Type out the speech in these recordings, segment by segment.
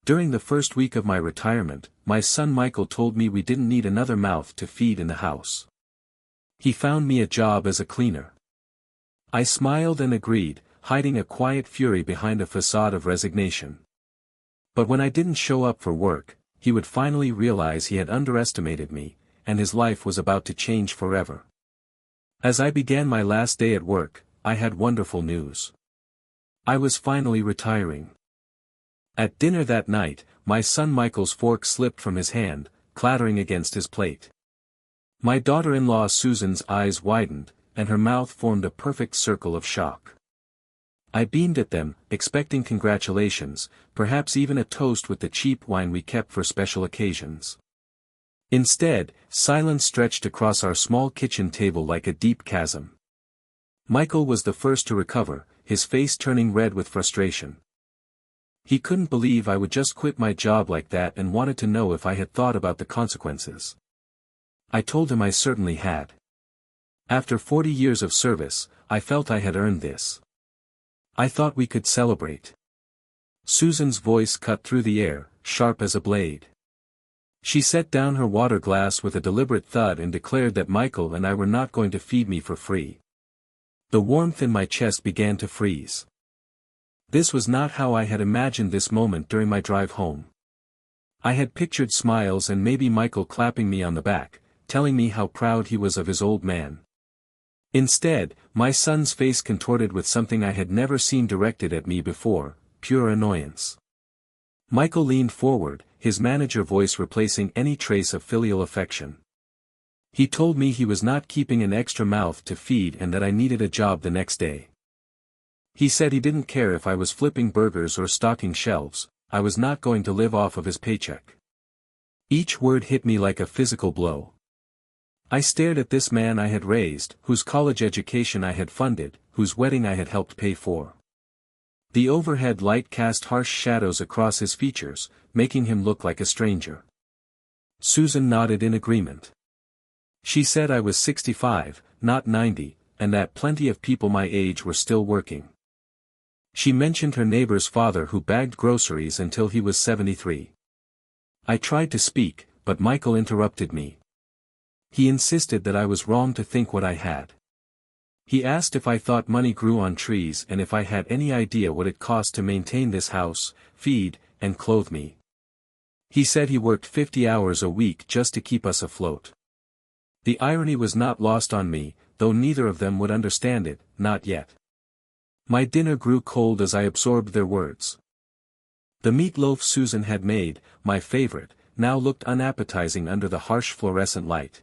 During the first week of my retirement, my son Michael told me we didn't need another mouth to feed in the house. He found me a job as a cleaner. I smiled and agreed, hiding a quiet fury behind a facade of resignation. But when I didn't show up for work, he would finally realize he had underestimated me, and his life was about to change forever. As I began my last day at work, I had wonderful news. I was finally retiring. At dinner that night, my son Michael's fork slipped from his hand, clattering against his plate. My daughter-in-law Susan's eyes widened, and her mouth formed a perfect circle of shock. I beamed at them, expecting congratulations, perhaps even a toast with the cheap wine we kept for special occasions. Instead, silence stretched across our small kitchen table like a deep chasm. Michael was the first to recover, his face turning red with frustration. He couldn't believe I would just quit my job like that and wanted to know if I had thought about the consequences. I told him I certainly had. After 40 years of service, I felt I had earned this. I thought we could celebrate. Susan's voice cut through the air, sharp as a blade. She set down her water glass with a deliberate thud and declared that Michael and I were not going to feed me for free. The warmth in my chest began to freeze. This was not how I had imagined this moment during my drive home. I had pictured smiles and maybe Michael clapping me on the back, telling me how proud he was of his old man. Instead, my son's face contorted with something I had never seen directed at me before, pure annoyance. Michael leaned forward, his manager voice replacing any trace of filial affection. He told me he was not keeping an extra mouth to feed and that I needed a job the next day. He said he didn't care if I was flipping burgers or stocking shelves, I was not going to live off of his paycheck. Each word hit me like a physical blow. I stared at this man I had raised, whose college education I had funded, whose wedding I had helped pay for. The overhead light cast harsh shadows across his features, making him look like a stranger. Susan nodded in agreement. She said I was 65, not 90, and that plenty of people my age were still working. She mentioned her neighbor's father who bagged groceries until he was 73. I tried to speak, but Michael interrupted me. He insisted that I was wrong to think what I had. He asked if I thought money grew on trees and if I had any idea what it cost to maintain this house, feed, and clothe me. He said he worked 50 hours a week just to keep us afloat. The irony was not lost on me, though neither of them would understand it, not yet. My dinner grew cold as I absorbed their words. The meatloaf Susan had made, my favorite, now looked unappetizing under the harsh fluorescent light.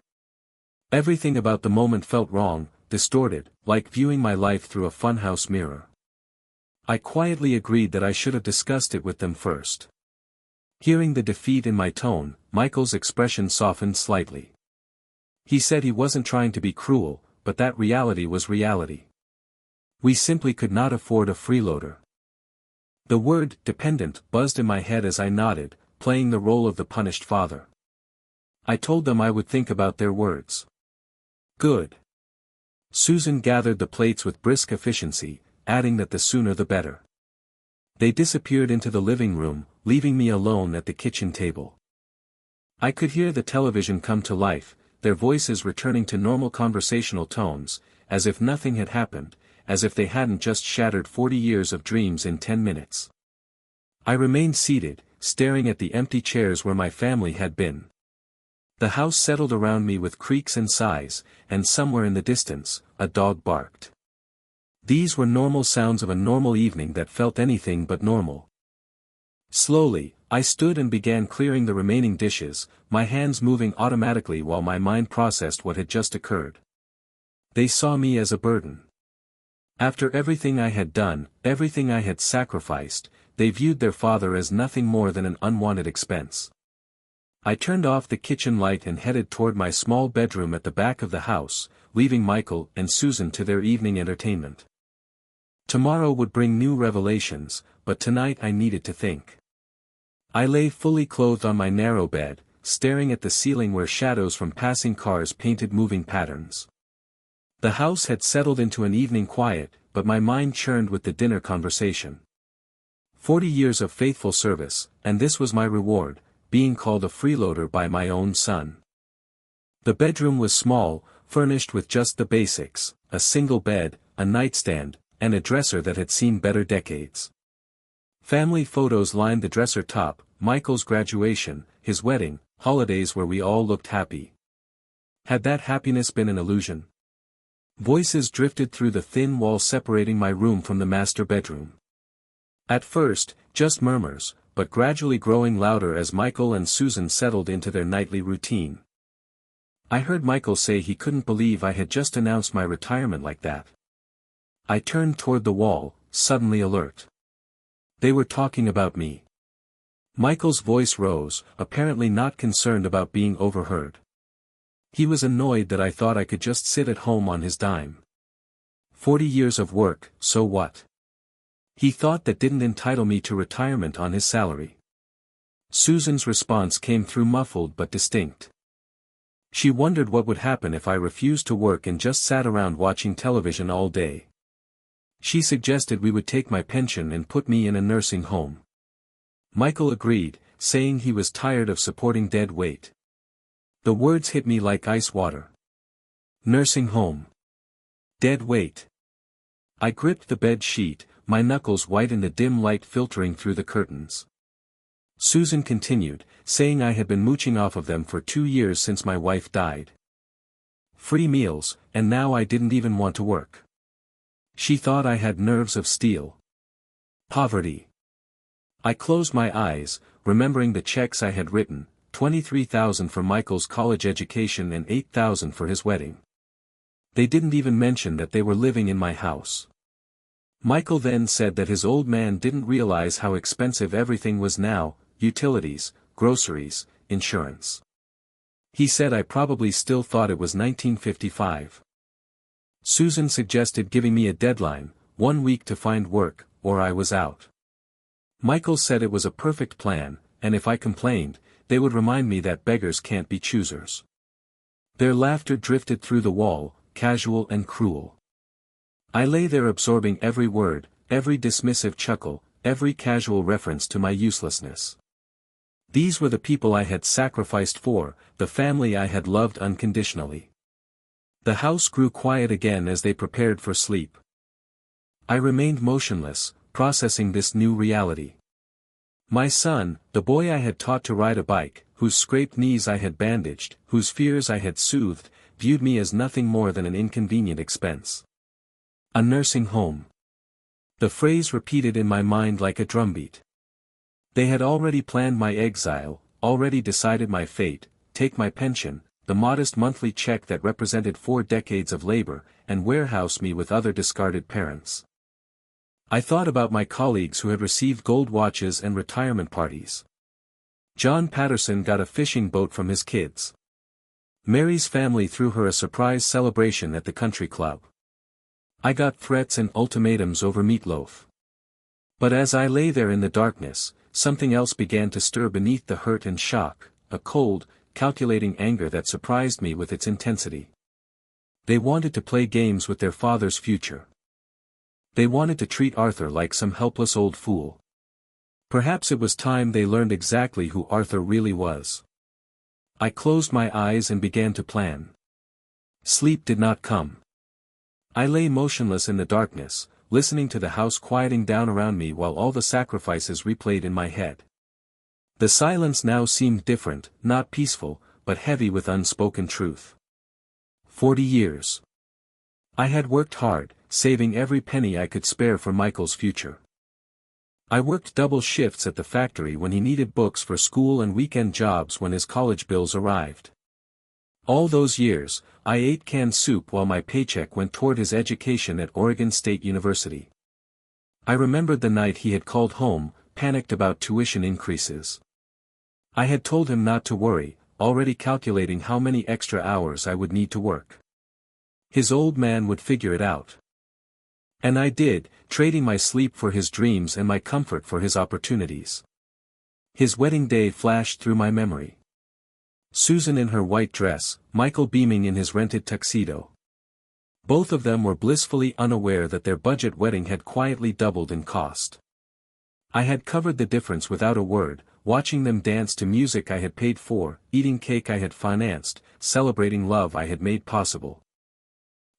Everything about the moment felt wrong, distorted, like viewing my life through a funhouse mirror. I quietly agreed that I should have discussed it with them first. Hearing the defeat in my tone, Michael's expression softened slightly. He said he wasn't trying to be cruel, but that reality was reality. We simply could not afford a freeloader. The word dependent buzzed in my head as I nodded, playing the role of the punished father. I told them I would think about their words. Good. Susan gathered the plates with brisk efficiency, adding that the sooner the better. They disappeared into the living room, leaving me alone at the kitchen table. I could hear the television come to life, their voices returning to normal conversational tones, as if nothing had happened, as if they hadn't just shattered 40 years of dreams in 10 minutes. I remained seated, staring at the empty chairs where my family had been. The house settled around me with creaks and sighs, and somewhere in the distance, a dog barked. These were normal sounds of a normal evening that felt anything but normal. Slowly, I stood and began clearing the remaining dishes, my hands moving automatically while my mind processed what had just occurred. They saw me as a burden. After everything I had done, everything I had sacrificed, they viewed their father as nothing more than an unwanted expense. I turned off the kitchen light and headed toward my small bedroom at the back of the house, leaving Michael and Susan to their evening entertainment. Tomorrow would bring new revelations, but tonight I needed to think. I lay fully clothed on my narrow bed, staring at the ceiling where shadows from passing cars painted moving patterns. The house had settled into an evening quiet, but my mind churned with the dinner conversation. 40 years of faithful service, and this was my reward, being called a freeloader by my own son. The bedroom was small, furnished with just the basics, a single bed, a nightstand, and a dresser that had seen better decades. Family photos lined the dresser top, Michael's graduation, his wedding, holidays where we all looked happy. Had that happiness been an illusion? Voices drifted through the thin wall separating my room from the master bedroom. At first, just murmurs, but gradually growing louder as Michael and Susan settled into their nightly routine. I heard Michael say he couldn't believe I had just announced my retirement like that. I turned toward the wall, suddenly alert. They were talking about me. Michael's voice rose, apparently not concerned about being overheard. He was annoyed that I thought I could just sit at home on his dime. 40 years of work, so what? He thought that didn't entitle me to retirement on his salary. Susan's response came through muffled but distinct. She wondered what would happen if I refused to work and just sat around watching television all day. She suggested we would take my pension and put me in a nursing home. Michael agreed, saying he was tired of supporting dead weight. The words hit me like ice water. Nursing home. Dead weight. I gripped the bed sheet, my knuckles white in the dim light filtering through the curtains. Susan continued, saying I had been mooching off of them for 2 years since my wife died. Free meals, and now I didn't even want to work. She thought I had nerves of steel. Poverty. I closed my eyes, remembering the checks I had written, $23,000 for Michael's college education and $8,000 for his wedding. They didn't even mention that they were living in my house. Michael then said that his old man didn't realize how expensive everything was now, utilities, groceries, insurance. He said I probably still thought it was 1955. Susan suggested giving me a deadline, 1 week to find work, or I was out. Michael said it was a perfect plan, and if I complained, they would remind me that beggars can't be choosers. Their laughter drifted through the wall, casual and cruel. I lay there absorbing every word, every dismissive chuckle, every casual reference to my uselessness. These were the people I had sacrificed for, the family I had loved unconditionally. The house grew quiet again as they prepared for sleep. I remained motionless, processing this new reality. My son, the boy I had taught to ride a bike, whose scraped knees I had bandaged, whose fears I had soothed, viewed me as nothing more than an inconvenient expense. A nursing home. The phrase repeated in my mind like a drumbeat. They had already planned my exile, already decided my fate, take my pension, the modest monthly check that represented 4 decades of labor, and warehouse me with other discarded parents. I thought about my colleagues who had received gold watches and retirement parties. John Patterson got a fishing boat from his kids. Mary's family threw her a surprise celebration at the country club. I got threats and ultimatums over meatloaf. But as I lay there in the darkness, something else began to stir beneath the hurt and shock, a cold, calculating anger that surprised me with its intensity. They wanted to play games with their father's future. They wanted to treat Arthur like some helpless old fool. Perhaps it was time they learned exactly who Arthur really was. I closed my eyes and began to plan. Sleep did not come. I lay motionless in the darkness, listening to the house quieting down around me while all the sacrifices replayed in my head. The silence now seemed different, not peaceful, but heavy with unspoken truth. 40 years. I had worked hard, saving every penny I could spare for Michael's future. I worked double shifts at the factory when he needed books for school and weekend jobs when his college bills arrived. All those years, I ate canned soup while my paycheck went toward his education at Oregon State University. I remembered the night he had called home, panicked about tuition increases. I had told him not to worry, already calculating how many extra hours I would need to work. His old man would figure it out. And I did, trading my sleep for his dreams and my comfort for his opportunities. His wedding day flashed through my memory. Susan in her white dress, Michael beaming in his rented tuxedo. Both of them were blissfully unaware that their budget wedding had quietly doubled in cost. I had covered the difference without a word, watching them dance to music I had paid for, eating cake I had financed, celebrating love I had made possible.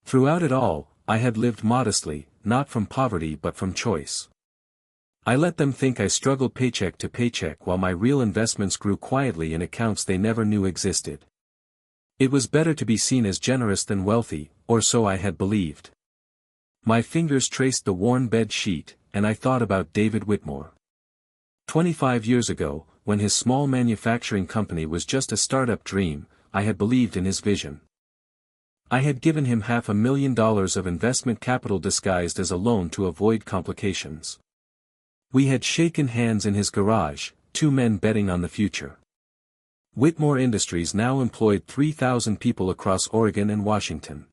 Throughout it all, I had lived modestly, not from poverty but from choice. I let them think I struggled paycheck to paycheck while my real investments grew quietly in accounts they never knew existed. It was better to be seen as generous than wealthy, or so I had believed. My fingers traced the worn bed sheet, and I thought about David Whitmore. 25 years ago, when his small manufacturing company was just a startup dream, I had believed in his vision. I had given him $500,000 of investment capital disguised as a loan to avoid complications. We had shaken hands in his garage, two men betting on the future. Whitmore Industries now employed 3,000 people across Oregon and Washington.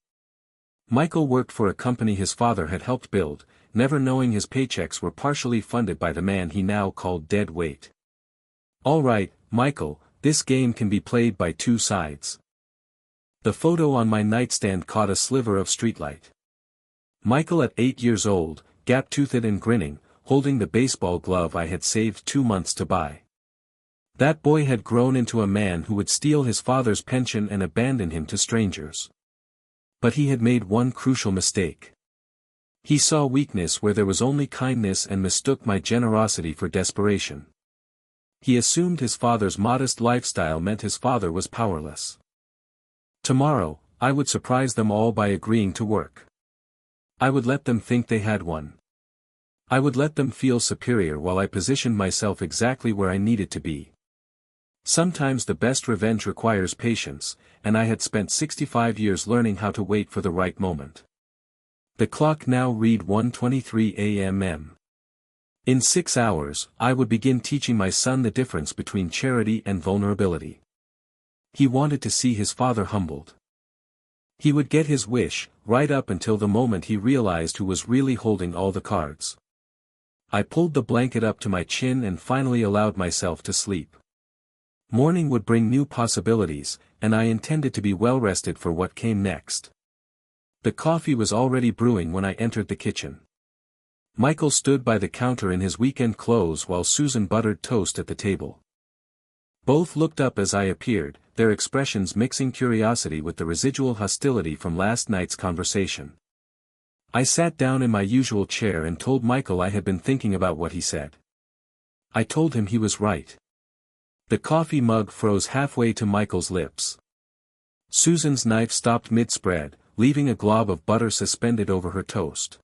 Michael worked for a company his father had helped build, never knowing his paychecks were partially funded by the man he now called dead weight. All right, Michael, this game can be played by two sides. The photo on my nightstand caught a sliver of streetlight. Michael at 8 years old, gap-toothed and grinning, holding the baseball glove I had saved 2 months to buy. That boy had grown into a man who would steal his father's pension and abandon him to strangers. But he had made one crucial mistake. He saw weakness where there was only kindness and mistook my generosity for desperation. He assumed his father's modest lifestyle meant his father was powerless. Tomorrow, I would surprise them all by agreeing to work. I would let them think they had one. I would let them feel superior while I positioned myself exactly where I needed to be. Sometimes the best revenge requires patience, and I had spent 65 years learning how to wait for the right moment. The clock now read 1:23 a.m. In 6 hours, I would begin teaching my son the difference between charity and vulnerability. He wanted to see his father humbled. He would get his wish, right up until the moment he realized who was really holding all the cards. I pulled the blanket up to my chin and finally allowed myself to sleep. Morning would bring new possibilities, and I intended to be well rested for what came next. The coffee was already brewing when I entered the kitchen. Michael stood by the counter in his weekend clothes while Susan buttered toast at the table. Both looked up as I appeared, their expressions mixing curiosity with the residual hostility from last night's conversation. I sat down in my usual chair and told Michael I had been thinking about what he said. I told him he was right. The coffee mug froze halfway to Michael's lips. Susan's knife stopped mid-spread, leaving a glob of butter suspended over her toast.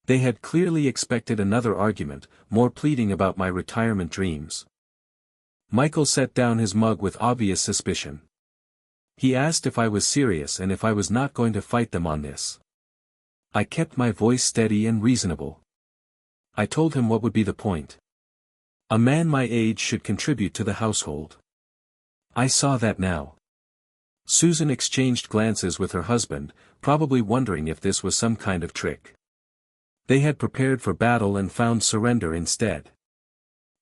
They had clearly expected another argument, more pleading about my retirement dreams. Michael set down his mug with obvious suspicion. He asked if I was serious and if I was not going to fight them on this. I kept my voice steady and reasonable. I told him what would be the point. A man my age should contribute to the household. I saw that now. Susan exchanged glances with her husband, probably wondering if this was some kind of trick. They had prepared for battle and found surrender instead.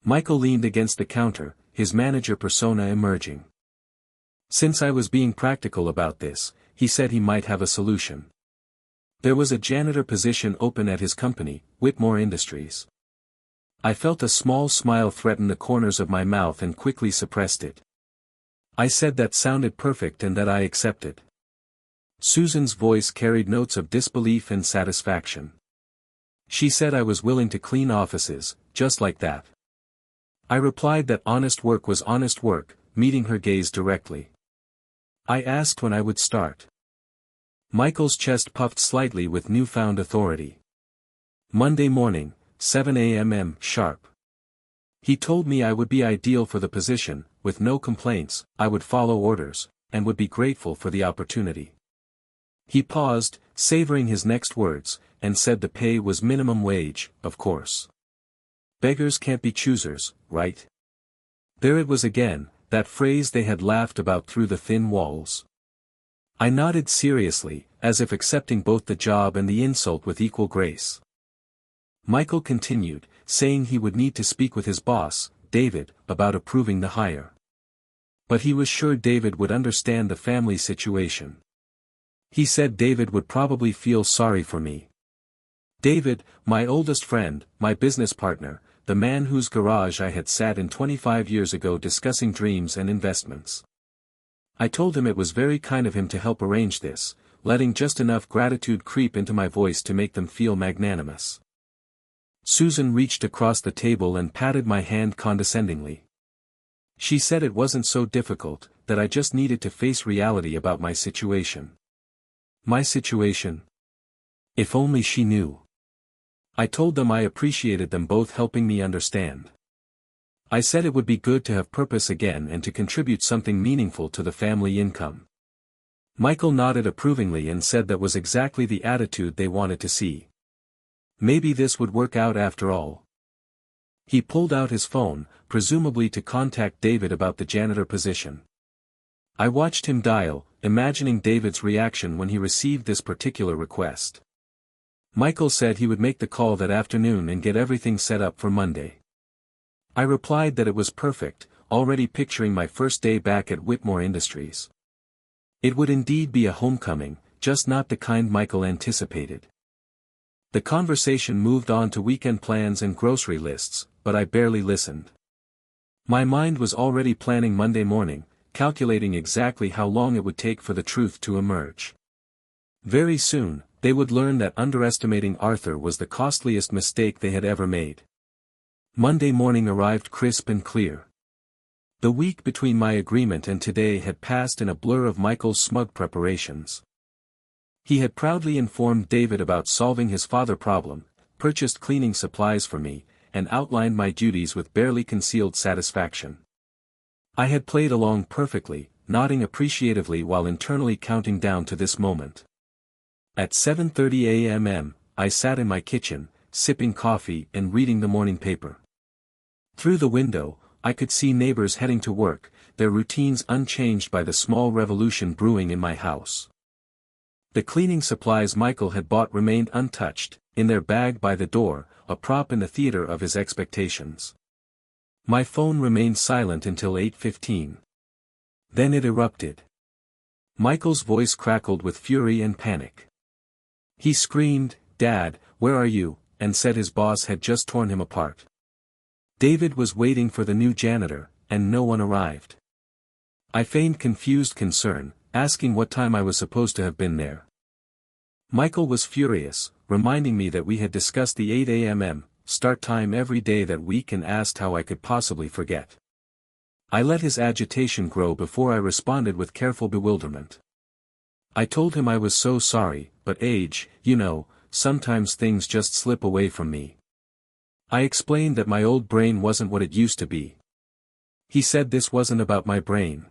Michael leaned against the counter, his manager persona emerging. Since I was being practical about this, he said he might have a solution. There was a janitor position open at his company, Whitmore Industries. I felt a small smile threaten the corners of my mouth and quickly suppressed it. I said that sounded perfect and that I accepted. Susan's voice carried notes of disbelief and satisfaction. She said I was willing to clean offices, just like that. I replied that honest work was honest work, meeting her gaze directly. I asked when I would start. Michael's chest puffed slightly with newfound authority. Monday morning, 7 a.m. sharp. He told me I would be ideal for the position, with no complaints, I would follow orders, and would be grateful for the opportunity. He paused, savoring his next words, and said the pay was minimum wage, of course. Beggars can't be choosers, right? There it was again, that phrase they had laughed about through the thin walls. I nodded seriously, as if accepting both the job and the insult with equal grace. Michael continued, saying he would need to speak with his boss, David, about approving the hire. But he was sure David would understand the family situation. He said David would probably feel sorry for me. David, my oldest friend, my business partner, the man whose garage I had sat in 25 years ago discussing dreams and investments. I told him it was very kind of him to help arrange this, letting just enough gratitude creep into my voice to make them feel magnanimous. Susan reached across the table and patted my hand condescendingly. She said it wasn't so difficult, that I just needed to face reality about my situation. My situation? If only she knew. I told them I appreciated them both helping me understand. I said it would be good to have purpose again and to contribute something meaningful to the family income. Michael nodded approvingly and said that was exactly the attitude they wanted to see. Maybe this would work out after all. He pulled out his phone, presumably to contact David about the janitor position. I watched him dial, imagining David's reaction when he received this particular request. Michael said he would make the call that afternoon and get everything set up for Monday. I replied that it was perfect, already picturing my first day back at Whitmore Industries. It would indeed be a homecoming, just not the kind Michael anticipated. The conversation moved on to weekend plans and grocery lists, but I barely listened. My mind was already planning Monday morning, calculating exactly how long it would take for the truth to emerge. Very soon, they would learn that underestimating Arthur was the costliest mistake they had ever made. Monday morning arrived crisp and clear. The week between my agreement and today had passed in a blur of Michael's smug preparations. He had proudly informed David about solving his father problem, purchased cleaning supplies for me, and outlined my duties with barely concealed satisfaction. I had played along perfectly, nodding appreciatively while internally counting down to this moment. At 7:30 a.m., I sat in my kitchen, sipping coffee and reading the morning paper. Through the window, I could see neighbors heading to work, their routines unchanged by the small revolution brewing in my house. The cleaning supplies Michael had bought remained untouched, in their bag by the door, a prop in the theater of his expectations. My phone remained silent until 8:15. Then it erupted. Michael's voice crackled with fury and panic. He screamed, "Dad, where are you?" and said his boss had just torn him apart. David was waiting for the new janitor, and no one arrived. I feigned confused concern, asking what time I was supposed to have been there. Michael was furious, reminding me that we had discussed the 8 a.m. start time every day that week and asked how I could possibly forget. I let his agitation grow before I responded with careful bewilderment. I told him I was so sorry, but age, sometimes things just slip away from me. I explained that my old brain wasn't what it used to be. He said this wasn't about my brain.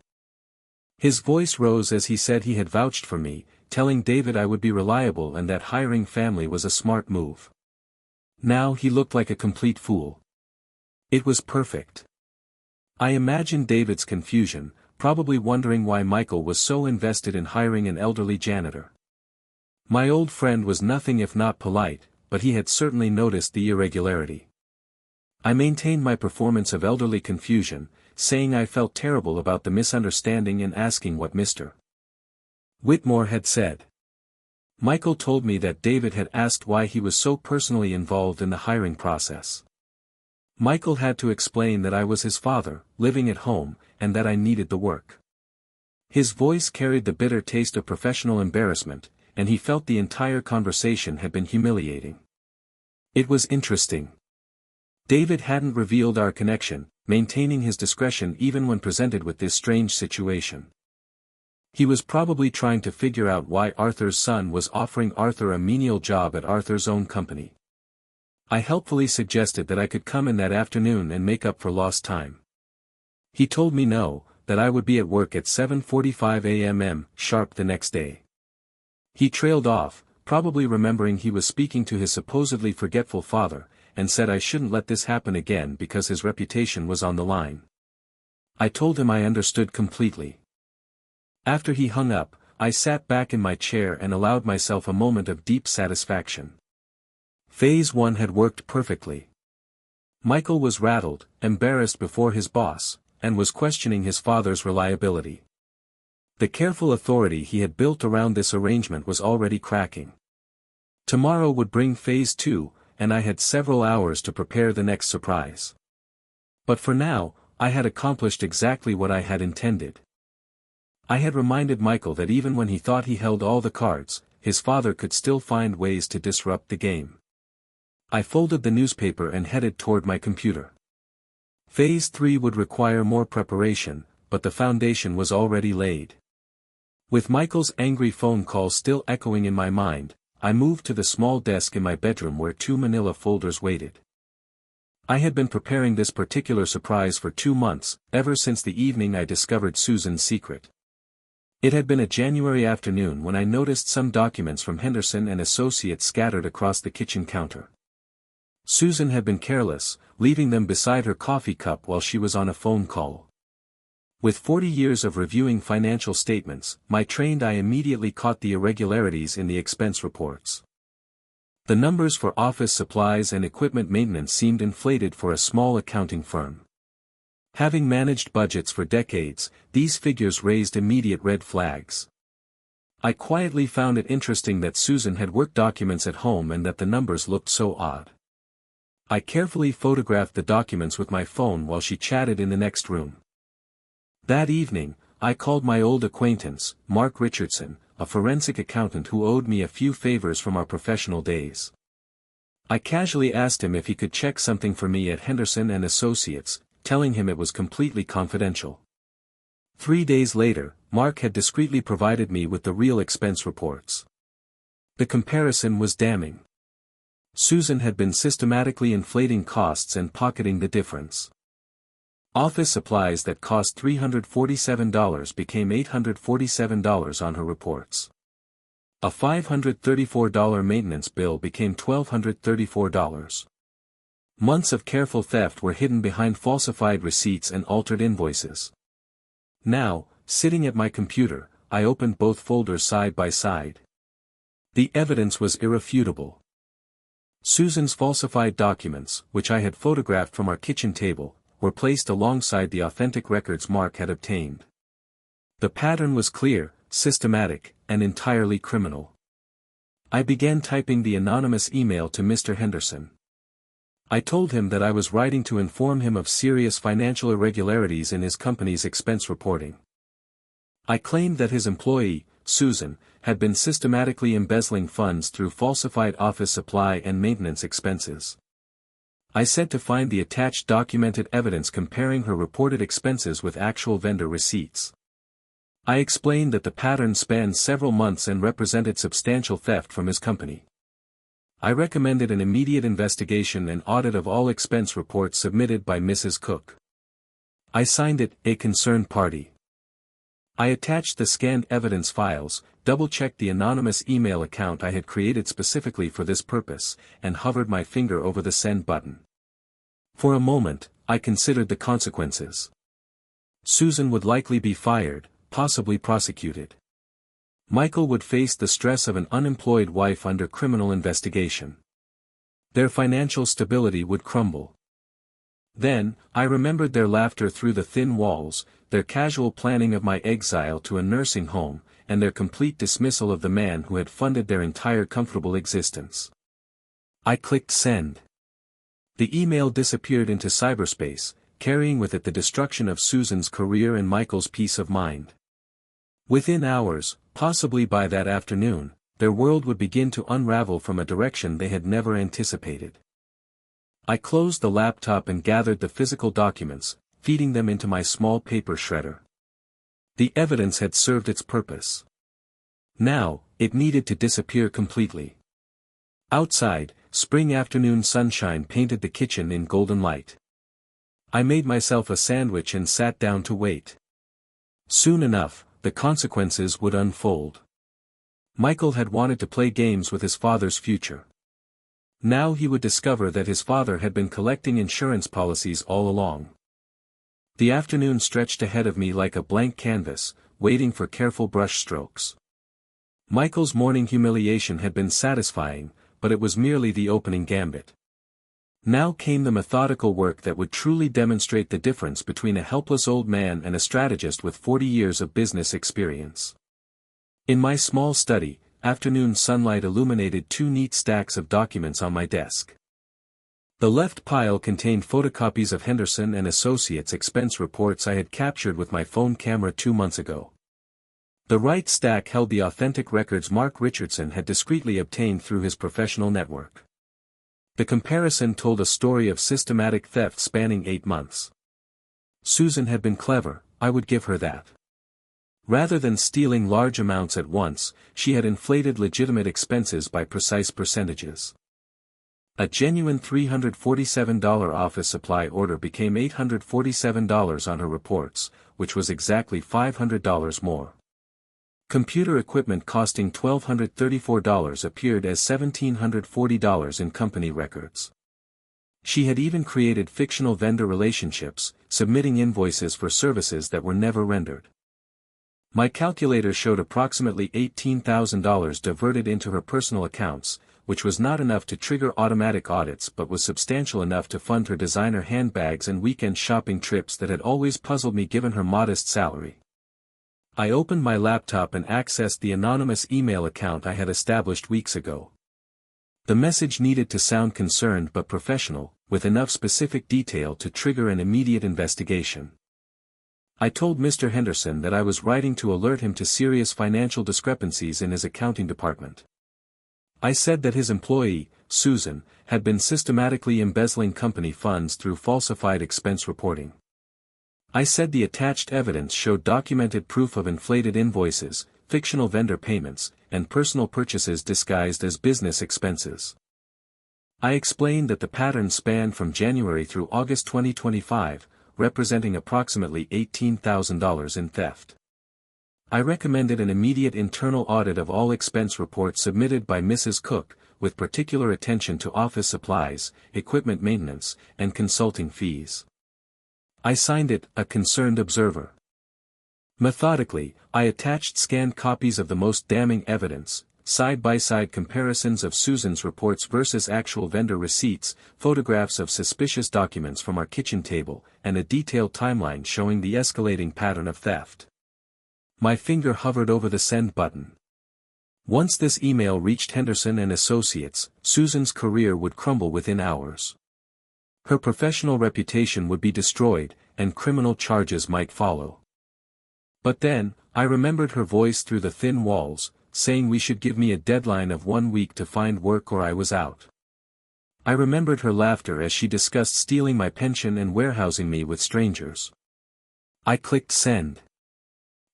His voice rose as he said he had vouched for me, telling David I would be reliable and that hiring family was a smart move. Now he looked like a complete fool. It was perfect. I imagined David's confusion, probably wondering why Michael was so invested in hiring an elderly janitor. My old friend was nothing if not polite, but he had certainly noticed the irregularity. I maintained my performance of elderly confusion, saying I felt terrible about the misunderstanding and asking what Mr. Whitmore had said. Michael told me that David had asked why he was so personally involved in the hiring process. Michael had to explain that I was his father, living at home, and that I needed the work. His voice carried the bitter taste of professional embarrassment, and he felt the entire conversation had been humiliating. It was interesting. David hadn't revealed our connection, maintaining his discretion even when presented with this strange situation. He was probably trying to figure out why Arthur's son was offering Arthur a menial job at Arthur's own company. I helpfully suggested that I could come in that afternoon and make up for lost time. He told me no, that I would be at work at 7:45 a.m. sharp the next day. He trailed off, probably remembering he was speaking to his supposedly forgetful father, and said I shouldn't let this happen again because his reputation was on the line. I told him I understood completely. After he hung up, I sat back in my chair and allowed myself a moment of deep satisfaction. Phase 1 had worked perfectly. Michael was rattled, embarrassed before his boss, and was questioning his father's reliability. The careful authority he had built around this arrangement was already cracking. Tomorrow would bring Phase 2, and I had several hours to prepare the next surprise. But for now, I had accomplished exactly what I had intended. I had reminded Michael that even when he thought he held all the cards, his father could still find ways to disrupt the game. I folded the newspaper and headed toward my computer. Phase 3 would require more preparation, but the foundation was already laid. With Michael's angry phone call still echoing in my mind, I moved to the small desk in my bedroom where 2 manila folders waited. I had been preparing this particular surprise for 2 months, ever since the evening I discovered Susan's secret. It had been a January afternoon when I noticed some documents from Henderson and Associates scattered across the kitchen counter. Susan had been careless, leaving them beside her coffee cup while she was on a phone call. With 40 years of reviewing financial statements, my trained eye immediately caught the irregularities in the expense reports. The numbers for office supplies and equipment maintenance seemed inflated for a small accounting firm. Having managed budgets for decades, these figures raised immediate red flags. I quietly found it interesting that Susan had worked documents at home and that the numbers looked so odd. I carefully photographed the documents with my phone while she chatted in the next room. That evening, I called my old acquaintance, Mark Richardson, a forensic accountant who owed me a few favors from our professional days. I casually asked him if he could check something for me at Henderson and Associates, telling him it was completely confidential. 3 days later, Mark had discreetly provided me with the real expense reports. The comparison was damning. Susan had been systematically inflating costs and pocketing the difference. Office supplies that cost $347 became $847 on her reports. A $534 maintenance bill became $1,234. Months of careful theft were hidden behind falsified receipts and altered invoices. Now, sitting at my computer, I opened both folders side by side. The evidence was irrefutable. Susan's falsified documents, which I had photographed from our kitchen table, were placed alongside the authentic records Mark had obtained. The pattern was clear, systematic, and entirely criminal. I began typing the anonymous email to Mr. Henderson. I told him that I was writing to inform him of serious financial irregularities in his company's expense reporting. I claimed that his employee, Susan, had been systematically embezzling funds through falsified office supply and maintenance expenses. I said to find the attached documented evidence comparing her reported expenses with actual vendor receipts. I explained that the pattern spanned several months and represented substantial theft from his company. I recommended an immediate investigation and audit of all expense reports submitted by Mrs. Cook. I signed it, a concerned party. I attached the scanned evidence files, double-checked the anonymous email account I had created specifically for this purpose, and hovered my finger over the send button. For a moment, I considered the consequences. Susan would likely be fired, possibly prosecuted. Michael would face the stress of an unemployed wife under criminal investigation. Their financial stability would crumble. Then, I remembered their laughter through the thin walls, their casual planning of my exile to a nursing home, and their complete dismissal of the man who had funded their entire comfortable existence. I clicked send. The email disappeared into cyberspace, carrying with it the destruction of Susan's career and Michael's peace of mind. Within hours, possibly by that afternoon, their world would begin to unravel from a direction they had never anticipated. I closed the laptop and gathered the physical documents, feeding them into my small paper shredder. The evidence had served its purpose. Now, it needed to disappear completely. Outside, spring afternoon sunshine painted the kitchen in golden light. I made myself a sandwich and sat down to wait. Soon enough, the consequences would unfold. Michael had wanted to play games with his father's future. Now he would discover that his father had been collecting insurance policies all along. The afternoon stretched ahead of me like a blank canvas, waiting for careful brush strokes. Michael's morning humiliation had been satisfying, but it was merely the opening gambit. Now came the methodical work that would truly demonstrate the difference between a helpless old man and a strategist with 40 years of business experience. In my small study, afternoon sunlight illuminated 2 neat stacks of documents on my desk. The left pile contained photocopies of Henderson and Associates expense reports I had captured with my phone camera 2 months ago. The right stack held the authentic records Mark Richardson had discreetly obtained through his professional network. The comparison told a story of systematic theft spanning 8 months. Susan had been clever, I would give her that. Rather than stealing large amounts at once, she had inflated legitimate expenses by precise percentages. A genuine $347 office supply order became $847 on her reports, which was exactly $500 more. Computer equipment costing $1,234 appeared as $1,740 in company records. She had even created fictional vendor relationships, submitting invoices for services that were never rendered. My calculator showed approximately $18,000 diverted into her personal accounts, which was not enough to trigger automatic audits but was substantial enough to fund her designer handbags and weekend shopping trips that had always puzzled me given her modest salary. I opened my laptop and accessed the anonymous email account I had established weeks ago. The message needed to sound concerned but professional, with enough specific detail to trigger an immediate investigation. I told Mr. Henderson that I was writing to alert him to serious financial discrepancies in his accounting department. I said that his employee, Susan, had been systematically embezzling company funds through falsified expense reporting. I said the attached evidence showed documented proof of inflated invoices, fictional vendor payments, and personal purchases disguised as business expenses. I explained that the pattern spanned from January through August 2025, representing approximately $18,000 in theft. I recommended an immediate internal audit of all expense reports submitted by Mrs. Cook, with particular attention to office supplies, equipment maintenance, and consulting fees. I signed it, a concerned observer. Methodically, I attached scanned copies of the most damning evidence, side-by-side comparisons of Susan's reports versus actual vendor receipts, photographs of suspicious documents from our kitchen table, and a detailed timeline showing the escalating pattern of theft. My finger hovered over the send button. Once this email reached Henderson and Associates, Susan's career would crumble within hours. Her professional reputation would be destroyed, and criminal charges might follow. But then, I remembered her voice through the thin walls, saying we should give me a deadline of 1 week to find work or I was out. I remembered her laughter as she discussed stealing my pension and warehousing me with strangers. I clicked send.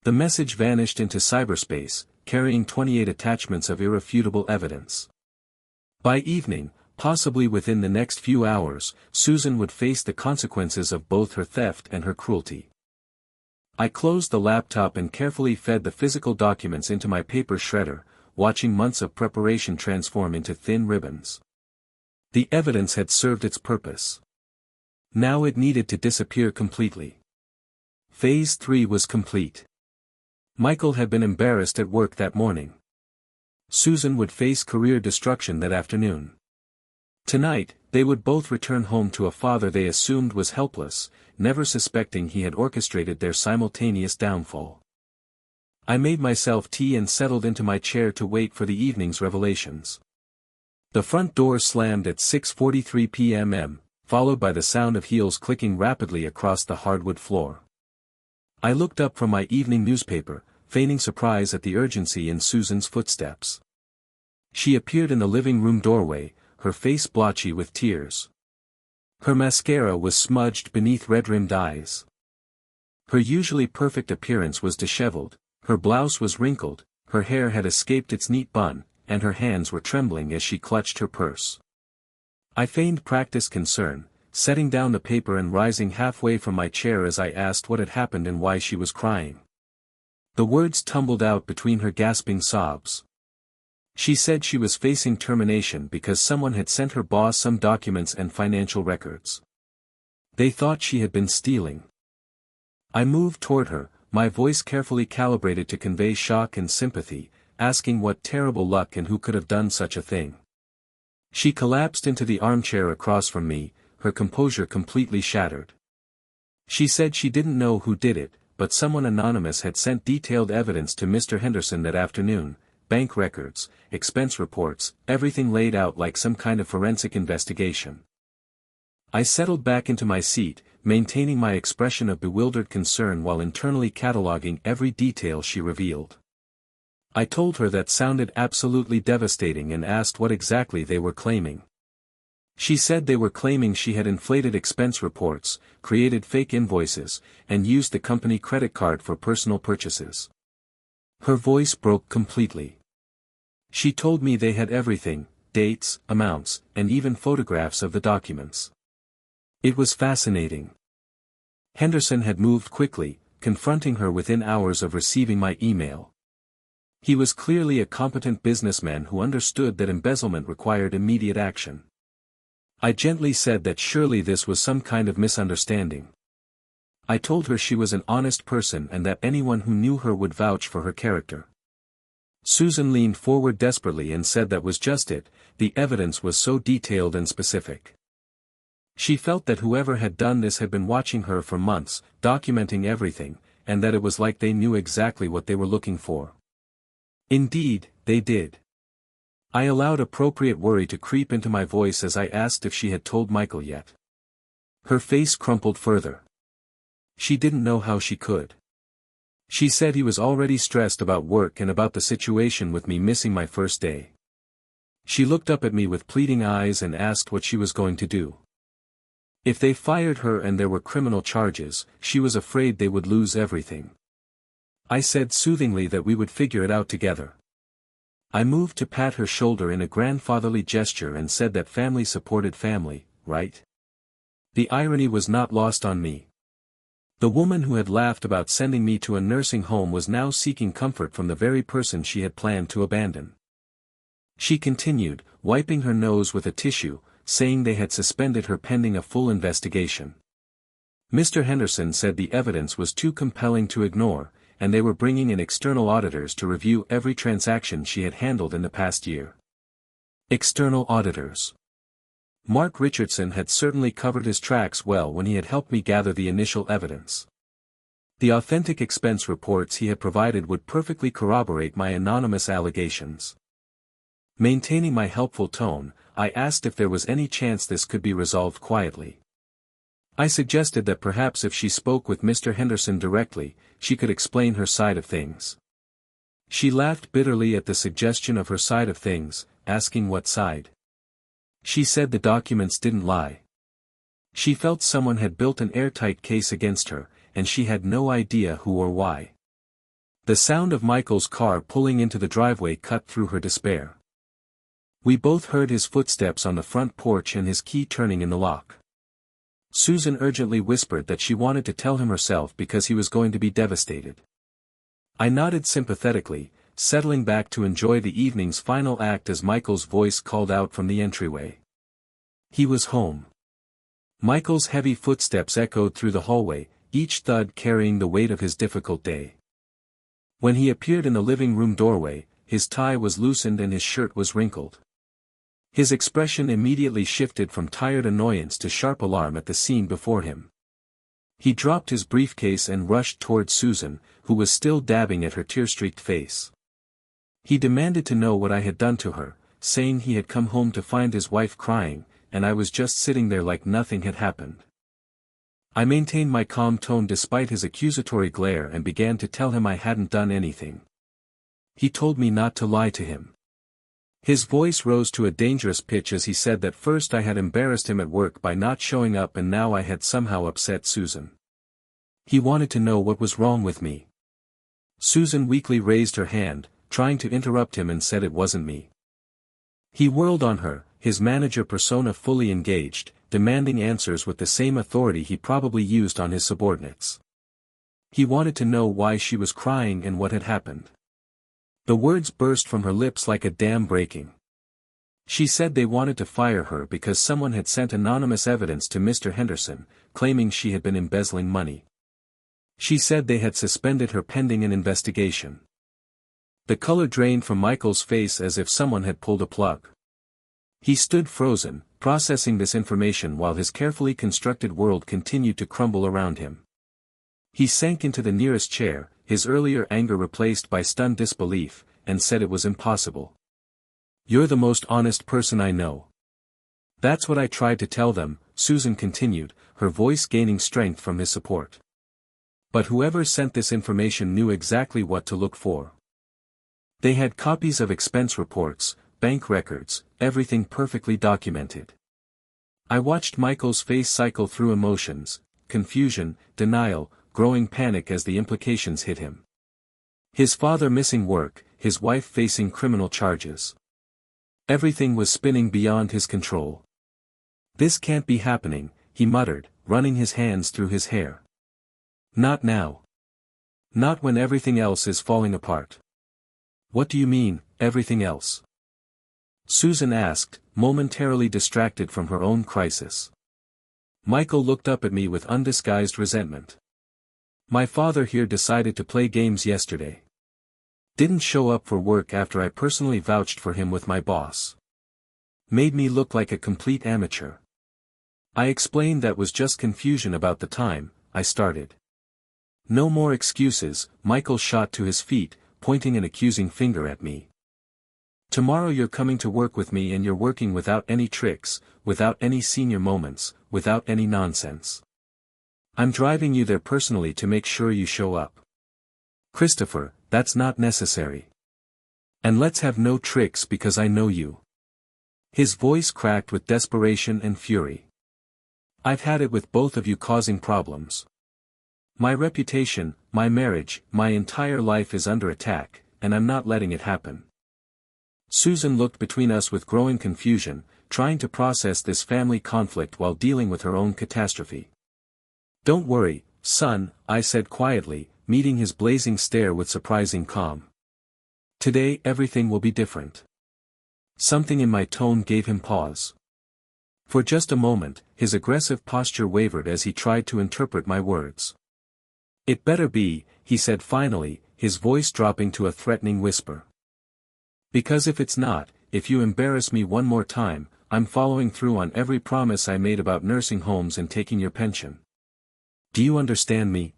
The message vanished into cyberspace, carrying 28 attachments of irrefutable evidence. By evening, possibly within the next few hours, Susan would face the consequences of both her theft and her cruelty. I closed the laptop and carefully fed the physical documents into my paper shredder, watching months of preparation transform into thin ribbons. The evidence had served its purpose. Now it needed to disappear completely. Phase 3 was complete. Michael had been embarrassed at work that morning. Susan would face career destruction that afternoon. Tonight, they would both return home to a father they assumed was helpless, never suspecting he had orchestrated their simultaneous downfall. I made myself tea and settled into my chair to wait for the evening's revelations. The front door slammed at 6:43 p.m., followed by the sound of heels clicking rapidly across the hardwood floor. I looked up from my evening newspaper, feigning surprise at the urgency in Susan's footsteps. She appeared in the living room doorway, her face blotchy with tears. Her mascara was smudged beneath red-rimmed eyes. Her usually perfect appearance was disheveled, her blouse was wrinkled, her hair had escaped its neat bun, and her hands were trembling as she clutched her purse. I feigned practiced concern, setting down the paper and rising halfway from my chair as I asked what had happened and why she was crying. The words tumbled out between her gasping sobs. She said she was facing termination because someone had sent her boss some documents and financial records. They thought she had been stealing. I moved toward her, my voice carefully calibrated to convey shock and sympathy, asking what terrible luck and who could have done such a thing. She collapsed into the armchair across from me, her composure completely shattered. She said she didn't know who did it, but someone anonymous had sent detailed evidence to Mr. Henderson that afternoon, bank records, expense reports, everything laid out like some kind of forensic investigation. I settled back into my seat, maintaining my expression of bewildered concern while internally cataloging every detail she revealed. I told her that sounded absolutely devastating and asked what exactly they were claiming. She said they were claiming she had inflated expense reports, created fake invoices, and used the company credit card for personal purchases. Her voice broke completely. She told me they had everything, dates, amounts, and even photographs of the documents. It was fascinating. Henderson had moved quickly, confronting her within hours of receiving my email. He was clearly a competent businessman who understood that embezzlement required immediate action. I gently said that surely this was some kind of misunderstanding. I told her she was an honest person and that anyone who knew her would vouch for her character. Susan leaned forward desperately and said that was just it, the evidence was so detailed and specific. She felt that whoever had done this had been watching her for months, documenting everything, and that it was like they knew exactly what they were looking for. Indeed, they did. I allowed appropriate worry to creep into my voice as I asked if she had told Michael yet. Her face crumpled further. She didn't know how she could. She said he was already stressed about work and about the situation with me missing my first day. She looked up at me with pleading eyes and asked what she was going to do. If they fired her and there were criminal charges, she was afraid they would lose everything. I said soothingly that we would figure it out together. I moved to pat her shoulder in a grandfatherly gesture and said that family supported family, right? The irony was not lost on me. The woman who had laughed about sending me to a nursing home was now seeking comfort from the very person she had planned to abandon. She continued, wiping her nose with a tissue, saying they had suspended her pending a full investigation. Mr. Henderson said the evidence was too compelling to ignore, and they were bringing in external auditors to review every transaction she had handled in the past year. External auditors. Mark Richardson had certainly covered his tracks well when he had helped me gather the initial evidence. The authentic expense reports he had provided would perfectly corroborate my anonymous allegations. Maintaining my helpful tone, I asked if there was any chance this could be resolved quietly. I suggested that perhaps if she spoke with Mr. Henderson directly, she could explain her side of things. She laughed bitterly at the suggestion of her side of things, asking what side. She said the documents didn't lie. She felt someone had built an airtight case against her, and she had no idea who or why. The sound of Michael's car pulling into the driveway cut through her despair. We both heard his footsteps on the front porch and his key turning in the lock. Susan urgently whispered that she wanted to tell him herself because he was going to be devastated. I nodded sympathetically, settling back to enjoy the evening's final act as Michael's voice called out from the entryway. He was home. Michael's heavy footsteps echoed through the hallway, each thud carrying the weight of his difficult day. When he appeared in the living room doorway, his tie was loosened and his shirt was wrinkled. His expression immediately shifted from tired annoyance to sharp alarm at the scene before him. He dropped his briefcase and rushed toward Susan, who was still dabbing at her tear-streaked face. He demanded to know what I had done to her, saying he had come home to find his wife crying, and I was just sitting there like nothing had happened. I maintained my calm tone despite his accusatory glare and began to tell him I hadn't done anything. He told me not to lie to him. His voice rose to a dangerous pitch as he said that first I had embarrassed him at work by not showing up and now I had somehow upset Susan. He wanted to know what was wrong with me. Susan weakly raised her hand, trying to interrupt him, and said it wasn't me. He whirled on her, his manager persona fully engaged, demanding answers with the same authority he probably used on his subordinates. He wanted to know why she was crying and what had happened. The words burst from her lips like a dam breaking. She said they wanted to fire her because someone had sent anonymous evidence to Mr. Henderson, claiming she had been embezzling money. She said they had suspended her pending an investigation. The color drained from Michael's face as if someone had pulled a plug. He stood frozen, processing this information while his carefully constructed world continued to crumble around him. He sank into the nearest chair, his earlier anger replaced by stunned disbelief, and said it was impossible. "You're the most honest person I know." That's what I tried to tell them, Susan continued, her voice gaining strength from his support. But whoever sent this information knew exactly what to look for. They had copies of expense reports, bank records, everything perfectly documented. I watched Michael's face cycle through emotions, confusion, denial, growing panic as the implications hit him. His father missing work, his wife facing criminal charges. Everything was spinning beyond his control. "This can't be happening," he muttered, running his hands through his hair. "Not now. Not when everything else is falling apart." "What do you mean, everything else?" Susan asked, momentarily distracted from her own crisis. Michael looked up at me with undisguised resentment. "My father here decided to play games yesterday. Didn't show up for work after I personally vouched for him with my boss. Made me look like a complete amateur." I explained that was just confusion about the time. I started. "No more excuses," Michael shot to his feet, pointing an accusing finger at me. "Tomorrow you're coming to work with me and you're working without any tricks, without any senior moments, without any nonsense. I'm driving you there personally to make sure you show up." "Christopher, that's not necessary. And let's have no tricks because I know you." His voice cracked with desperation and fury. "I've had it with both of you causing problems. My reputation, my marriage, my entire life is under attack, and I'm not letting it happen." Susan looked between us with growing confusion, trying to process this family conflict while dealing with her own catastrophe. "Don't worry, son," I said quietly, meeting his blazing stare with surprising calm. "Today everything will be different." Something in my tone gave him pause. For just a moment, his aggressive posture wavered as he tried to interpret my words. "It better be," he said finally, his voice dropping to a threatening whisper. "Because if it's not, if you embarrass me one more time, I'm following through on every promise I made about nursing homes and taking your pension. Do you understand me?"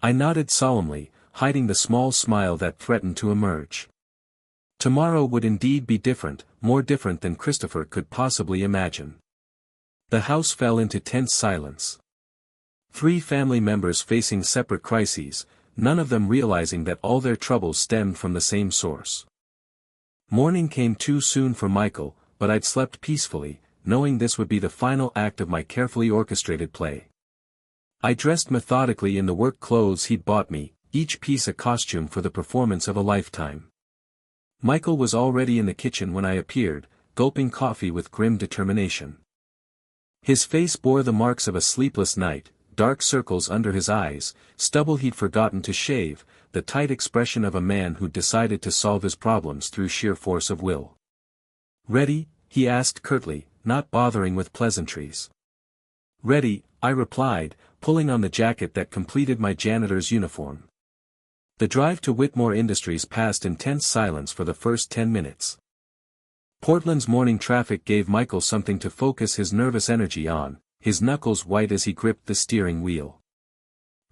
I nodded solemnly, hiding the small smile that threatened to emerge. Tomorrow would indeed be different, more different than Christopher could possibly imagine. The house fell into tense silence. 3 family members facing separate crises, none of them realizing that all their troubles stemmed from the same source. Morning came too soon for Michael, but I'd slept peacefully, knowing this would be the final act of my carefully orchestrated play. I dressed methodically in the work clothes he'd bought me, each piece a costume for the performance of a lifetime. Michael was already in the kitchen when I appeared, gulping coffee with grim determination. His face bore the marks of a sleepless night, dark circles under his eyes, stubble he'd forgotten to shave, the tight expression of a man who'd decided to solve his problems through sheer force of will. "Ready?" he asked curtly, not bothering with pleasantries. "Ready," I replied, pulling on the jacket that completed my janitor's uniform. The drive to Whitmore Industries passed in tense silence for the first 10 minutes. Portland's morning traffic gave Michael something to focus his nervous energy on, his knuckles white as he gripped the steering wheel.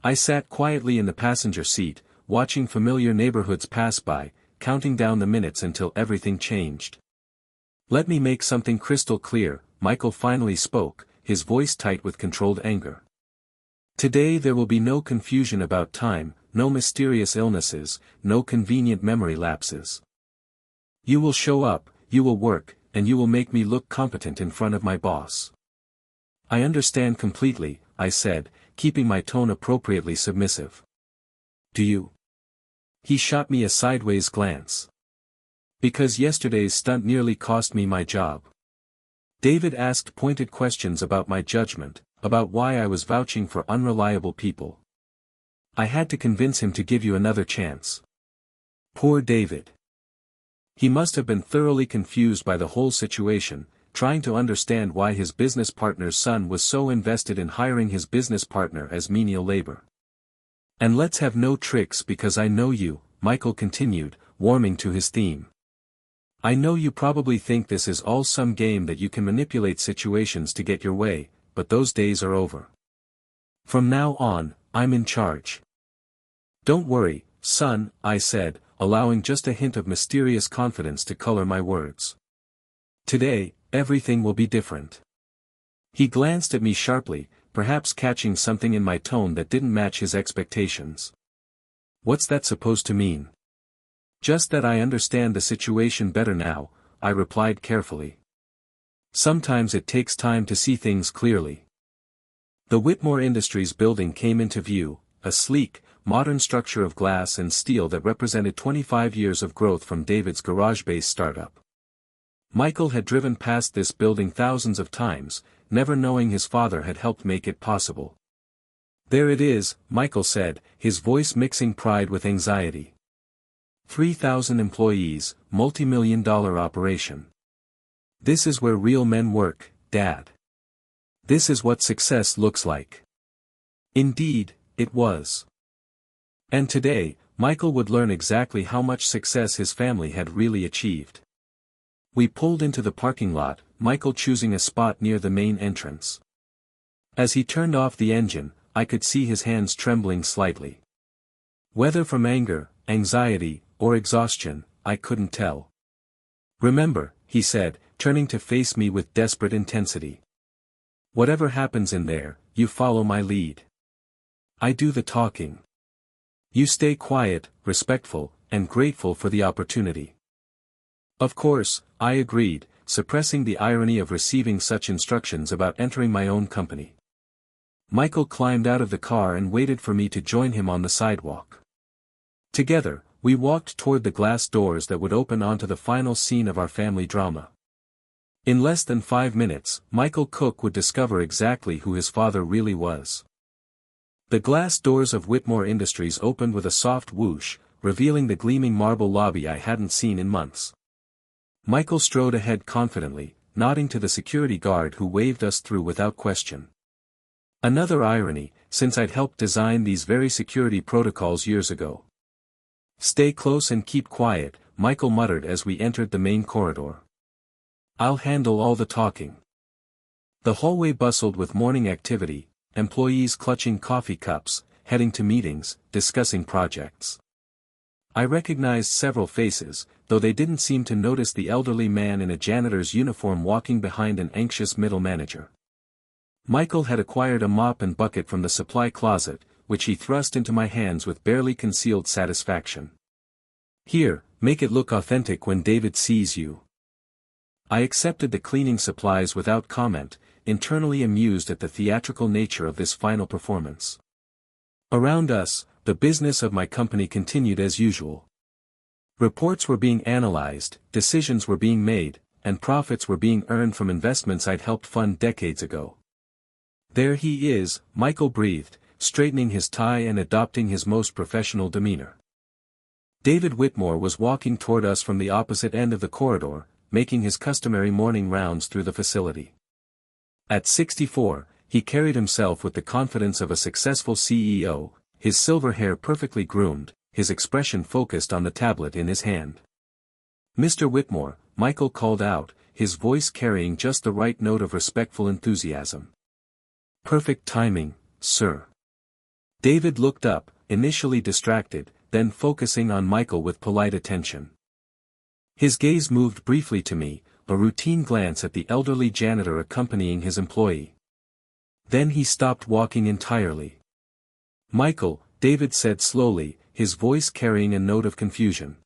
I sat quietly in the passenger seat, watching familiar neighborhoods pass by, counting down the minutes until everything changed. "Let me make something crystal clear," Michael finally spoke, his voice tight with controlled anger. "Today there will be no confusion about time, no mysterious illnesses, no convenient memory lapses. You will show up, you will work, and you will make me look competent in front of my boss." "I understand completely," I said, keeping my tone appropriately submissive. "Do you?" He shot me a sideways glance. "Because yesterday's stunt nearly cost me my job." David asked pointed questions about my judgment, about why I was vouching for unreliable people. "I had to convince him to give you another chance." Poor David. He must have been thoroughly confused by the whole situation, trying to understand why his business partner's son was so invested in hiring his business partner as menial labor. "And let's have no tricks because I know you," Michael continued, warming to his theme. "I know you probably think this is all some game that you can manipulate situations to get your way, but those days are over. From now on, I'm in charge." "Don't worry, son," I said, allowing just a hint of mysterious confidence to color my words. "Today, everything will be different. He glanced at me sharply, perhaps catching something in my tone that didn't match his expectations. What's that supposed to mean? Just that I understand the situation better now, I replied carefully. Sometimes it takes time to see things clearly. The Whitmore Industries building came into view, a sleek, modern structure of glass and steel that represented 25 years of growth from David's garage-based startup. Michael had driven past this building thousands of times, never knowing his father had helped make it possible. There it is, Michael said, his voice mixing pride with anxiety. 3,000 employees, multi-million-dollar operation. This is where real men work, Dad. This is what success looks like. Indeed, it was. And today, Michael would learn exactly how much success his family had really achieved. We pulled into the parking lot, Michael choosing a spot near the main entrance. As he turned off the engine, I could see his hands trembling slightly. Whether from anger, anxiety, or exhaustion, I couldn't tell. Remember, he said, turning to face me with desperate intensity. Whatever happens in there, you follow my lead. I do the talking. You stay quiet, respectful, and grateful for the opportunity. Of course, I agreed, suppressing the irony of receiving such instructions about entering my own company. Michael climbed out of the car and waited for me to join him on the sidewalk. Together, we walked toward the glass doors that would open onto the final scene of our family drama. In less than 5 minutes, Michael Cook would discover exactly who his father really was. The glass doors of Whitmore Industries opened with a soft whoosh, revealing the gleaming marble lobby I hadn't seen in months. Michael strode ahead confidently, nodding to the security guard who waved us through without question. Another irony, since I'd helped design these very security protocols years ago. Stay close and keep quiet, Michael muttered as we entered the main corridor. I'll handle all the talking. The hallway bustled with morning activity, employees clutching coffee cups, heading to meetings, discussing projects. I recognized several faces, though they didn't seem to notice the elderly man in a janitor's uniform walking behind an anxious middle manager. Michael had acquired a mop and bucket from the supply closet, which he thrust into my hands with barely concealed satisfaction. Here, make it look authentic when David sees you. I accepted the cleaning supplies without comment, internally amused at the theatrical nature of this final performance. Around us, the business of my company continued as usual. Reports were being analyzed, decisions were being made, and profits were being earned from investments I'd helped fund decades ago. There he is, Michael breathed, straightening his tie and adopting his most professional demeanor. David Whitmore was walking toward us from the opposite end of the corridor, making his customary morning rounds through the facility. At 64, he carried himself with the confidence of a successful CEO, his silver hair perfectly groomed, his expression focused on the tablet in his hand. Mr. Whitmore, Michael called out, his voice carrying just the right note of respectful enthusiasm. Perfect timing, sir. David looked up, initially distracted, then focusing on Michael with polite attention. His gaze moved briefly to me, a routine glance at the elderly janitor accompanying his employee. Then he stopped walking entirely. Michael, David said slowly, his voice carrying a note of confusion.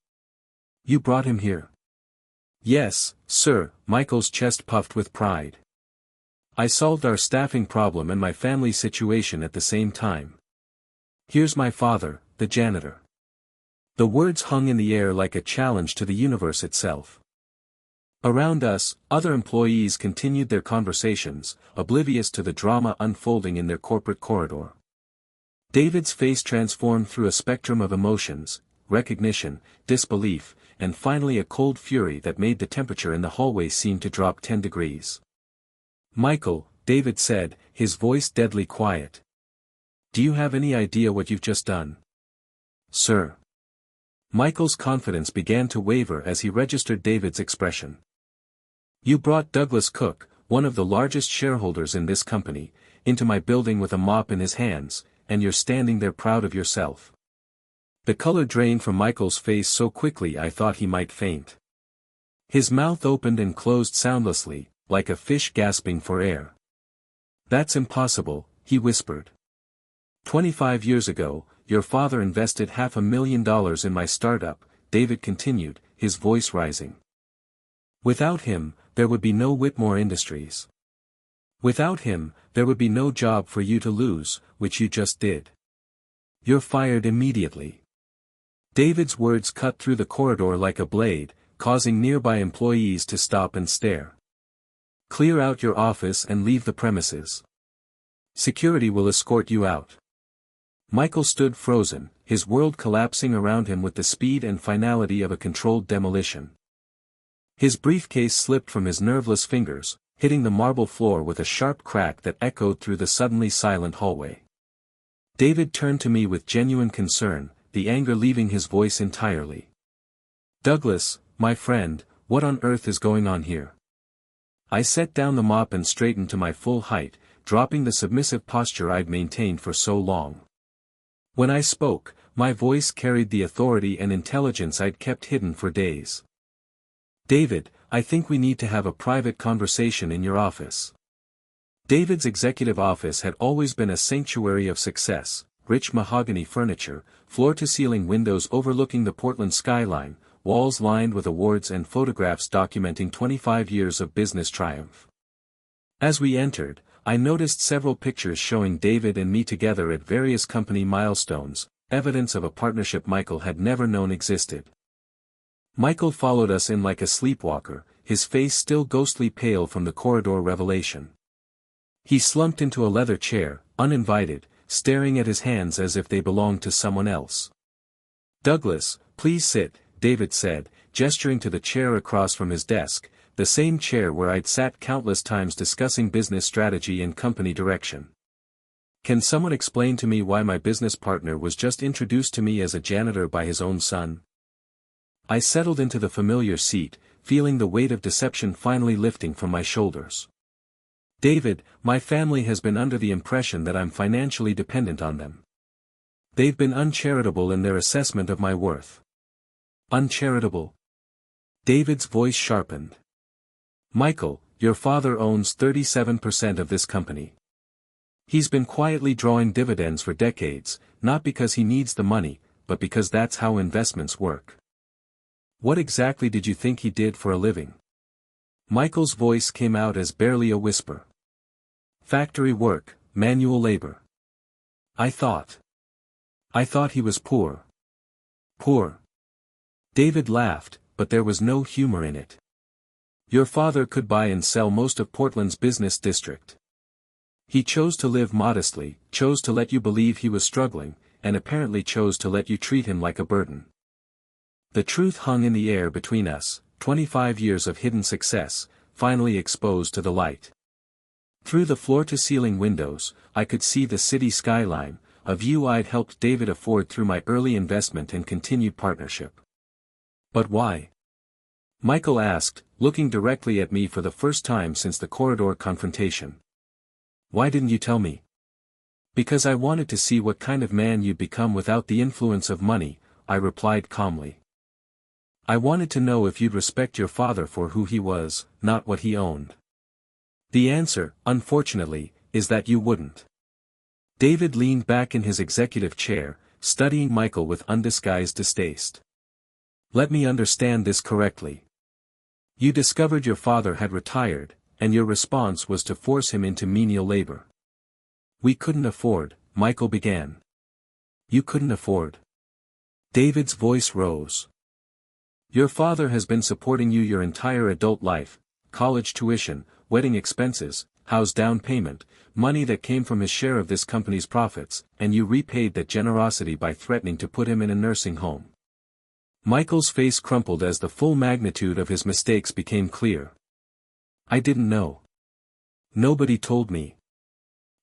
You brought him here? Yes, sir, Michael's chest puffed with pride. I solved our staffing problem and my family's situation at the same time. Here's my father, the janitor. The words hung in the air like a challenge to the universe itself. Around us, other employees continued their conversations, oblivious to the drama unfolding in their corporate corridor. David's face transformed through a spectrum of emotions, recognition, disbelief, and finally a cold fury that made the temperature in the hallway seem to drop 10 degrees. Michael, David said, his voice deadly quiet. Do you have any idea what you've just done? Sir. Michael's confidence began to waver as he registered David's expression. You brought Douglas Cook, one of the largest shareholders in this company, into my building with a mop in his hands, and you're standing there proud of yourself. The color drained from Michael's face so quickly I thought he might faint. His mouth opened and closed soundlessly, like a fish gasping for air. That's impossible, he whispered. 25 years ago, your father invested $500,000 in my startup, David continued, his voice rising. Without him, there would be no Whitmore Industries. Without him, there would be no job for you to lose, which you just did. You're fired immediately. David's words cut through the corridor like a blade, causing nearby employees to stop and stare. Clear out your office and leave the premises. Security will escort you out. Michael stood frozen, his world collapsing around him with the speed and finality of a controlled demolition. His briefcase slipped from his nerveless fingers, hitting the marble floor with a sharp crack that echoed through the suddenly silent hallway. David turned to me with genuine concern, the anger leaving his voice entirely. Douglas, my friend, what on earth is going on here? I set down the mop and straightened to my full height, dropping the submissive posture I'd maintained for so long. When I spoke, my voice carried the authority and intelligence I'd kept hidden for days. David, I think we need to have a private conversation in your office. David's executive office had always been a sanctuary of success, rich mahogany furniture, floor-to-ceiling windows overlooking the Portland skyline, walls lined with awards and photographs documenting 25 years of business triumph. As we entered, I noticed several pictures showing David and me together at various company milestones, evidence of a partnership Michael had never known existed. Michael followed us in like a sleepwalker, his face still ghostly pale from the corridor revelation. He slumped into a leather chair, uninvited, staring at his hands as if they belonged to someone else. Douglas, please sit, David said, gesturing to the chair across from his desk, the same chair where I'd sat countless times discussing business strategy and company direction. Can someone explain to me why my business partner was just introduced to me as a janitor by his own son? I settled into the familiar seat, feeling the weight of deception finally lifting from my shoulders. David, my family has been under the impression that I'm financially dependent on them. They've been uncharitable in their assessment of my worth. Uncharitable? David's voice sharpened. Michael, your father owns 37% of this company. He's been quietly drawing dividends for decades, not because he needs the money, but because that's how investments work. What exactly did you think he did for a living? Michael's voice came out as barely a whisper. Factory work, manual labor. I thought he was poor. Poor. David laughed, but there was no humor in it. Your father could buy and sell most of Portland's business district. He chose to live modestly, chose to let you believe he was struggling, and apparently chose to let you treat him like a burden. The truth hung in the air between us, 25 years of hidden success, finally exposed to the light. Through the floor-to-ceiling windows, I could see the city skyline, a view I'd helped David afford through my early investment and continued partnership. But why? Michael asked, looking directly at me for the first time since the corridor confrontation. Why didn't you tell me? Because I wanted to see what kind of man you'd become without the influence of money, I replied calmly. I wanted to know if you'd respect your father for who he was, not what he owned. The answer, unfortunately, is that you wouldn't. David leaned back in his executive chair, studying Michael with undisguised distaste. Let me understand this correctly. You discovered your father had retired, and your response was to force him into menial labor. We couldn't afford, Michael began. You couldn't afford. David's voice rose. Your father has been supporting you your entire adult life, college tuition, wedding expenses, house down payment, money that came from his share of this company's profits, and you repaid that generosity by threatening to put him in a nursing home. Michael's face crumpled as the full magnitude of his mistakes became clear. I didn't know. Nobody told me.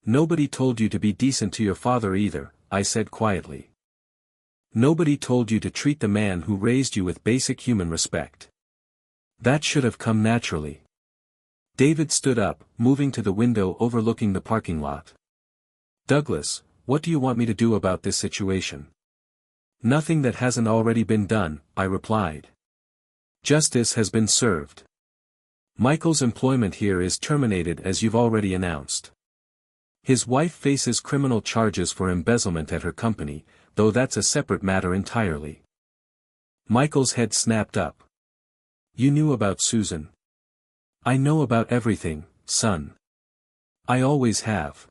Nobody told you to be decent to your father either, I said quietly. Nobody told you to treat the man who raised you with basic human respect. That should have come naturally. David stood up, moving to the window overlooking the parking lot. Douglas, what do you want me to do about this situation? Nothing that hasn't already been done, I replied. Justice has been served. Michael's employment here is terminated as you've already announced. His wife faces criminal charges for embezzlement at her company, though that's a separate matter entirely. Michael's head snapped up. You knew about Susan. I know about everything, son. I always have.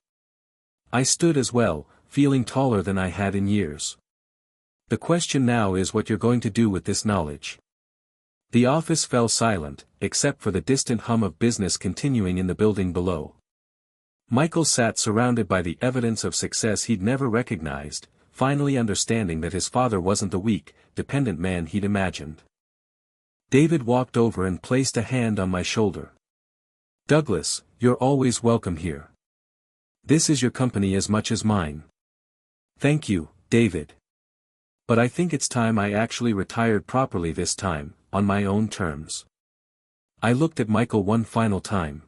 I stood as well, feeling taller than I had in years. The question now is what you're going to do with this knowledge. The office fell silent, except for the distant hum of business continuing in the building below. Michael sat surrounded by the evidence of success he'd never recognized, finally understanding that his father wasn't the weak, dependent man he'd imagined. David walked over and placed a hand on my shoulder. Douglas, you're always welcome here. This is your company as much as mine. Thank you, David. But I think it's time I actually retired properly this time, on my own terms. I looked at Michael one final time.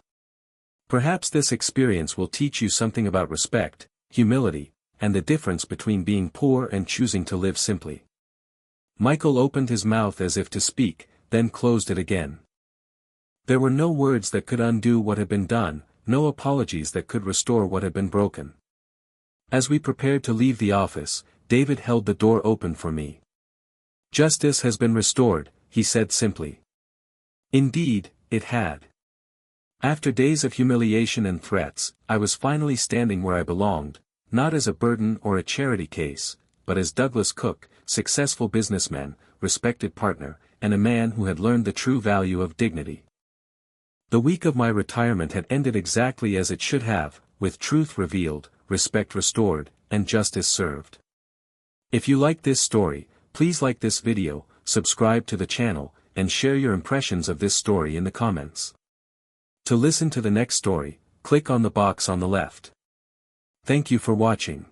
Perhaps this experience will teach you something about respect, humility, and the difference between being poor and choosing to live simply. Michael opened his mouth as if to speak, then closed it again. There were no words that could undo what had been done, no apologies that could restore what had been broken. As we prepared to leave the office, David held the door open for me. Justice has been restored, he said simply. Indeed, it had. After days of humiliation and threats, I was finally standing where I belonged, not as a burden or a charity case, but as Douglas Cook, successful businessman, respected partner, and a man who had learned the true value of dignity. The week of my retirement had ended exactly as it should have, with truth revealed, respect restored, and justice served. If you like this story, please like this video, subscribe to the channel, and share your impressions of this story in the comments. To listen to the next story, click on the box on the left. Thank you for watching.